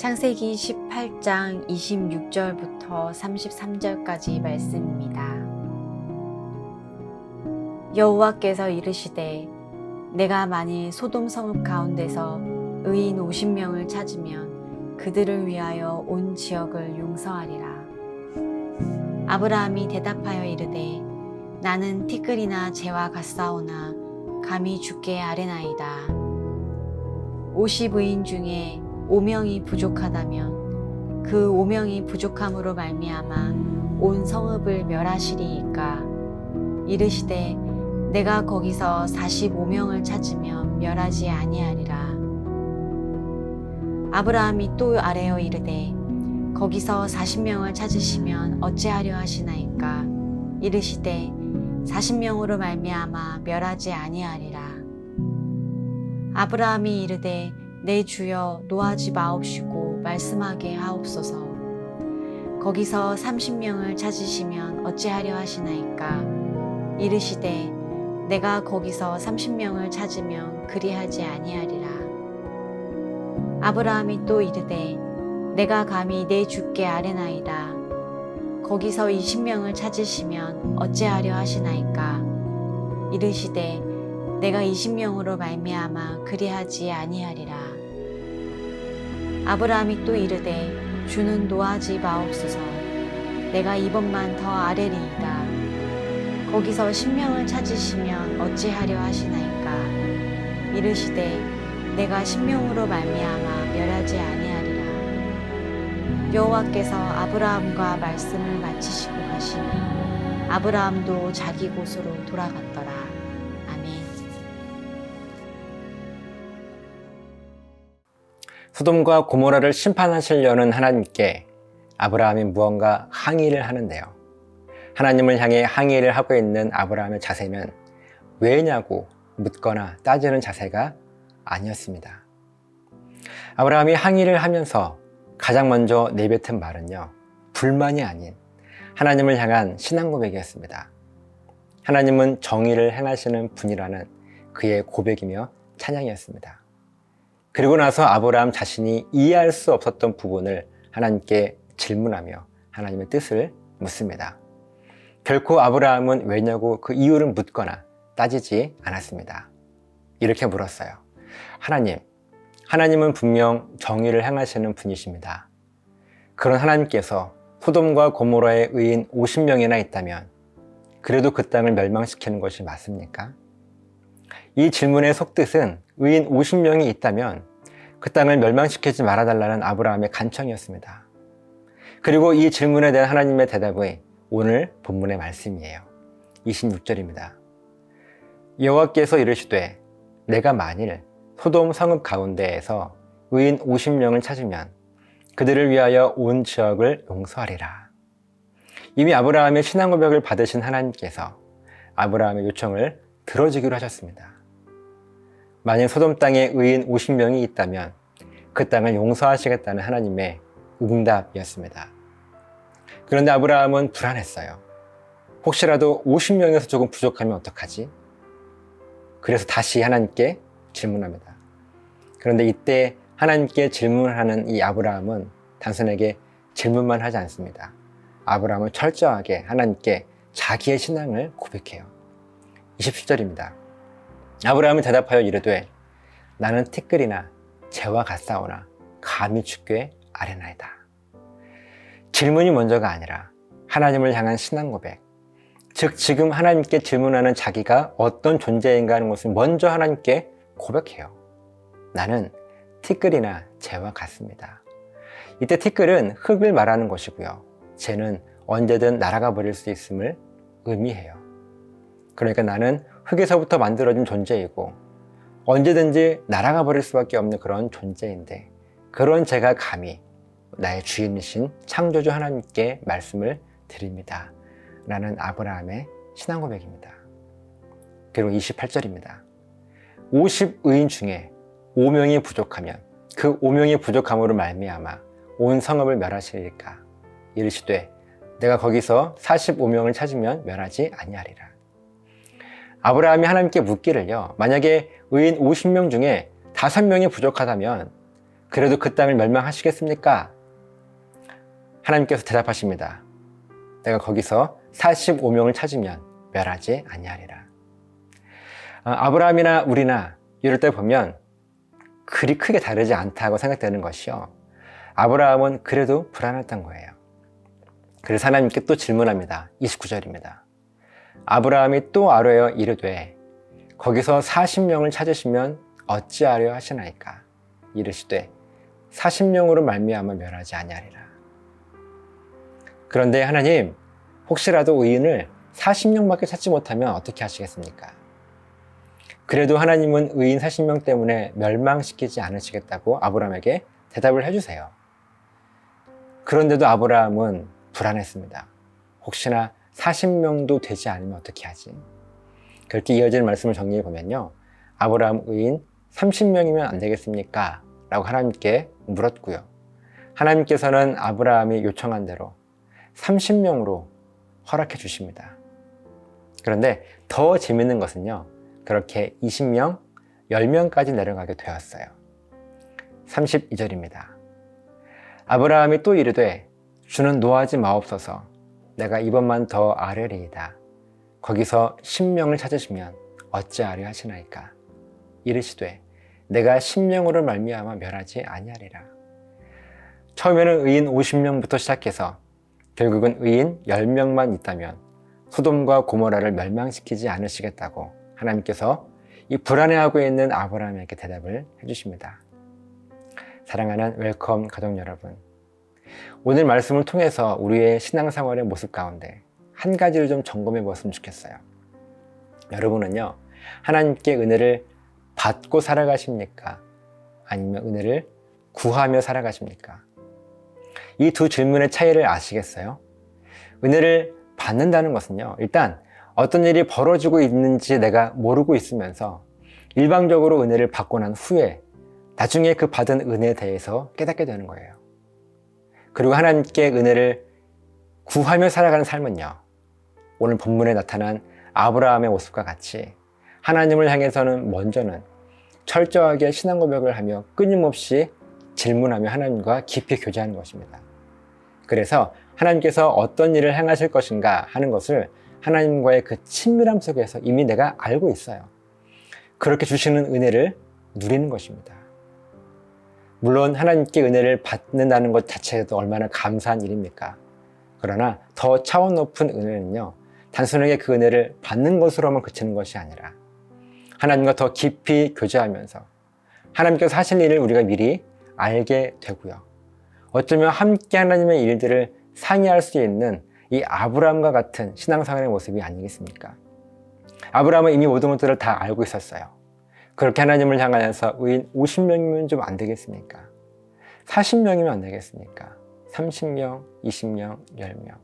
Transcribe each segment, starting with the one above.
창세기 18장 26절부터 33절까지 말씀입니다. 여호와께서 이르시되 내가 만일 소돔 성읍 가운데서 의인 50명을 찾으면 그들을 위하여 온 지역을 용서하리라. 아브라함이 대답하여 이르되 나는 티끌이나 재와 같사오나 감히 주께 아뢰나이다. 50의인 중에 5명이 부족하다면 그 5명이 부족함으로 말미암아 온 성읍을 멸하시리이까. 이르시되 내가 거기서 45명을 찾으면 멸하지 아니하리라. 아브라함이 또 아뢰어 이르되 거기서 40명을 찾으시면 어찌하려 하시나이까. 이르시되 40명으로 말미암아 멸하지 아니하리라. 아브라함이 이르되 내 주여 노하지 마옵시고 말씀하게 하옵소서. 거기서 30명을 찾으시면 어찌하려 하시나이까. 이르시되 내가 거기서 30명을 찾으면 그리하지 아니하리라. 아브라함이 또 이르되 내가 감히 내 주께 아뢰나이다. 거기서 20명을 찾으시면 어찌하려 하시나이까. 이르시되 내가 20명으로 말미암아 그리하지 아니하리라. 아브라함이 또 이르되 주는 노하지 마옵소서. 내가 이번만 더 아뢰리이다. 거기서 10명을 찾으시면 어찌하려 하시나이까. 이르시되 내가 10명으로 말미암아 멸하지 아니하리라. 여호와께서 아브라함과 말씀을 마치시고 가시니 아브라함도 자기 곳으로 돌아갔더라. 아멘. 소돔과 고모라를 심판하시려는 하나님께 아브라함이 무언가 항의를 하는데요. 하나님을 향해 항의를 하고 있는 아브라함의 자세는 왜냐고 묻거나 따지는 자세가 아니었습니다. 아브라함이 항의를 하면서 가장 먼저 내뱉은 말은요, 불만이 아닌 하나님을 향한 신앙 고백이었습니다. 하나님은 정의를 행하시는 분이라는 그의 고백이며 찬양이었습니다. 그리고 나서 아브라함 자신이 이해할 수 없었던 부분을 하나님께 질문하며 하나님의 뜻을 묻습니다. 결코 아브라함은 왜냐고 그 이유를 묻거나 따지지 않았습니다. 이렇게 물었어요. 하나님은 분명 정의를 행하시는 분이십니다. 그런 하나님께서 소돔과 고모라의 의인 50명이나 있다면 그래도 그 땅을 멸망시키는 것이 맞습니까? 이 질문의 속뜻은 의인 50명이 있다면 그 땅을 멸망시키지 말아달라는 아브라함의 간청이었습니다. 그리고 이 질문에 대한 하나님의 대답이 오늘 본문의 말씀이에요. 26절입니다. 여호와께서 이르시되 내가 만일 소돔 성읍 가운데에서 의인 50명을 찾으면 그들을 위하여 온 지역을 용서하리라. 이미 아브라함의 신앙 고백을 받으신 하나님께서 아브라함의 요청을 들어주기로 하셨습니다. 만약 소돔 땅에 의인 50명이 있다면 그 땅을 용서하시겠다는 하나님의 응답이었습니다. 그런데 아브라함은 불안했어요. 혹시라도 50명에서 조금 부족하면 어떡하지? 그래서 다시 하나님께 질문합니다. 그런데 이때 하나님께 질문을 하는 이 아브라함은 단순하게 질문만 하지 않습니다. 아브라함은 철저하게 하나님께 자기의 신앙을 고백해요. 27절입니다. 아브라함이 대답하여 이르되 나는 티끌이나 재와 같사오나 감히 주께 아뢰나이다. 질문이 먼저가 아니라 하나님을 향한 신앙 고백, 즉 지금 하나님께 질문하는 자기가 어떤 존재인가 하는 것을 먼저 하나님께 고백해요. 나는 티끌이나 재와 같습니다. 이때 티끌은 흙을 말하는 것이고요, 재는 언제든 날아가 버릴 수 있음을 의미해요. 그러니까 나는 흙에서부터 만들어진 존재이고 언제든지 날아가 버릴 수밖에 없는 그런 존재인데, 그런 제가 감히 나의 주인이신 창조주 하나님께 말씀을 드립니다 라는 아브라함의 신앙 고백입니다. 그리고 28절입니다. 50의인 중에 5명이 부족하면 그 5명이 부족함으로 말미암아 온 성읍을 멸하시리까. 이르시되 내가 거기서 45명을 찾으면 멸하지 아니하리라. 아브라함이 하나님께 묻기를요, 만약에 의인 50명 중에 5명이 부족하다면 그래도 그 땅을 멸망하시겠습니까? 하나님께서 대답하십니다. 내가 거기서 45명을 찾으면 멸하지 아니하리라. 아브라함이나 우리나 이럴 때 보면 그리 크게 다르지 않다고 생각되는 것이요. 아브라함은 그래도 불안했던 거예요. 그래서 하나님께 또 질문합니다. 29절입니다. 아브라함이 또 아뢰어 이르되 거기서 40명을 찾으시면 어찌하려 하시나이까? 이르시되 40명으로 말미암아 멸하지 아니하리라. 그런데 하나님, 혹시라도 의인을 40명밖에 찾지 못하면 어떻게 하시겠습니까? 그래도 하나님은 의인 40명 때문에 멸망시키지 않으시겠다고 아브라함에게 대답을 해주세요. 그런데도 아브라함은 불안했습니다. 혹시나 40명도 되지 않으면 어떻게 하지? 그렇게 이어지는 말씀을 정리해 보면요. 아브라함 의인 30명이면 안 되겠습니까? 라고 하나님께 물었고요. 하나님께서는 아브라함이 요청한 대로 30명으로 허락해 주십니다. 그런데 더 재밌는 것은요. 그렇게 20명, 10명까지 내려가게 되었어요. 32절입니다. 아브라함이 또 이르되 주는 노하지 마옵소서. 내가 이번만 더 아뢰리이다. 거기서 10명을 찾으시면 어찌하려 하시나이까? 이르시되 내가 10명으로 말미암아 멸하지 아니하리라. 처음에는 의인 50명부터 시작해서 결국은 의인 10명만 있다면 소돔과 고모라를 멸망시키지 않으시겠다고 하나님께서 이 불안해하고 있는 아브라함에게 대답을 해주십니다. 사랑하는 웰컴 가족 여러분, 오늘 말씀을 통해서 우리의 신앙생활의 모습 가운데 한 가지를 좀 점검해 보았으면 좋겠어요. 여러분은요, 하나님께 은혜를 받고 살아가십니까? 아니면 은혜를 구하며 살아가십니까? 이 두 질문의 차이를 아시겠어요? 은혜를 받는다는 것은요, 일단 어떤 일이 벌어지고 있는지 내가 모르고 있으면서 일방적으로 은혜를 받고 난 후에 나중에 그 받은 은혜에 대해서 깨닫게 되는 거예요. 그리고 하나님께 은혜를 구하며 살아가는 삶은요, 오늘 본문에 나타난 아브라함의 모습과 같이 하나님을 향해서는 먼저는 철저하게 신앙 고백을 하며 끊임없이 질문하며 하나님과 깊이 교제하는 것입니다. 그래서 하나님께서 어떤 일을 행하실 것인가 하는 것을 하나님과의 그 친밀함 속에서 이미 내가 알고 있어요. 그렇게 주시는 은혜를 누리는 것입니다. 물론 하나님께 은혜를 받는다는 것 자체도 얼마나 감사한 일입니까? 그러나 더 차원 높은 은혜는요, 단순하게 그 은혜를 받는 것으로만 그치는 것이 아니라 하나님과 더 깊이 교제하면서 하나님께서 하실 일을 우리가 미리 알게 되고요. 어쩌면 함께 하나님의 일들을 상의할 수 있는 이 아브라함과 같은 신앙생활의 모습이 아니겠습니까? 아브라함은 이미 모든 것들을 다 알고 있었어요. 그렇게 하나님을 향하여서 의인 50명이면 좀 안 되겠습니까? 40명이면 안 되겠습니까? 30명, 20명, 10명.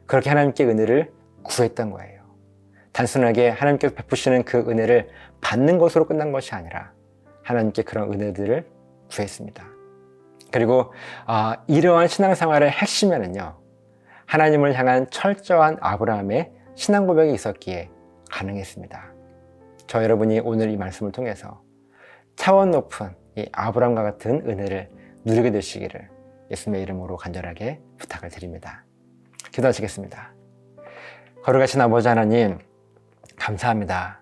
그렇게 하나님께 은혜를 구했던 거예요. 단순하게 하나님께서 베푸시는 그 은혜를 받는 것으로 끝난 것이 아니라 하나님께 그런 은혜들을 구했습니다. 그리고 이러한 신앙생활의 핵심에는요, 하나님을 향한 철저한 아브라함의 신앙 고백이 있었기에 가능했습니다. 저 여러분이 오늘 이 말씀을 통해서 차원 높은 이 아브라함과 같은 은혜를 누리게 되시기를 예수님의 이름으로 간절하게 부탁을 드립니다. 기도하시겠습니다. 거룩하신 아버지 하나님, 감사합니다.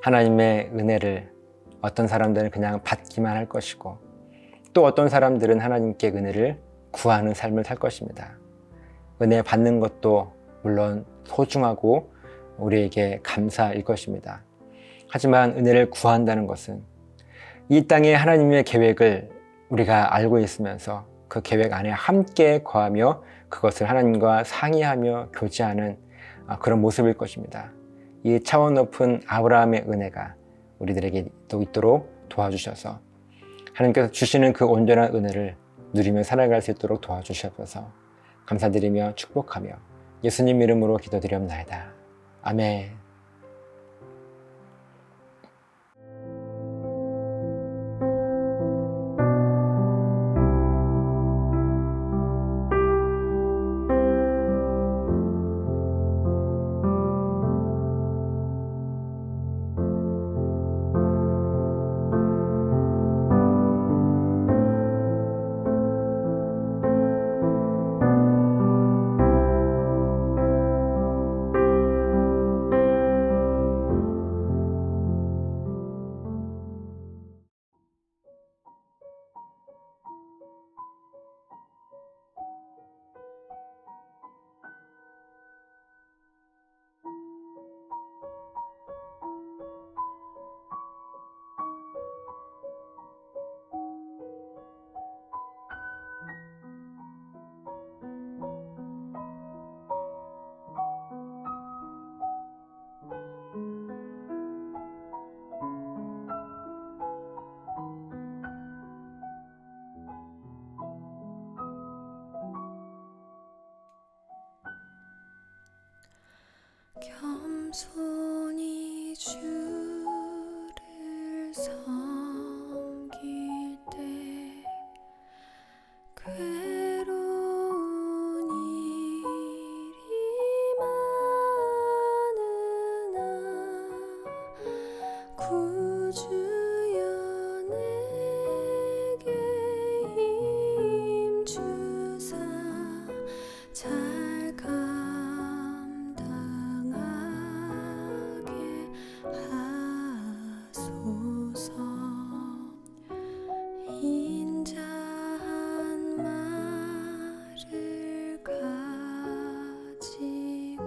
하나님의 은혜를 어떤 사람들은 그냥 받기만 할 것이고 또 어떤 사람들은 하나님께 은혜를 구하는 삶을 살 것입니다. 은혜 받는 것도 물론 소중하고 우리에게 감사일 것입니다. 하지만 은혜를 구한다는 것은 이 땅에 하나님의 계획을 우리가 알고 있으면서 그 계획 안에 함께 거하며 그것을 하나님과 상의하며 교제하는 그런 모습일 것입니다. 이 차원 높은 아브라함의 은혜가 우리들에게 또 있도록 도와주셔서 하나님께서 주시는 그 온전한 은혜를 누리며 살아갈 수 있도록 도와주셔서 감사드리며 축복하며 예수님 이름으로 기도드리옵나이다. 아멘. 잘 감당하게 하소서. 인자한 말을 가지고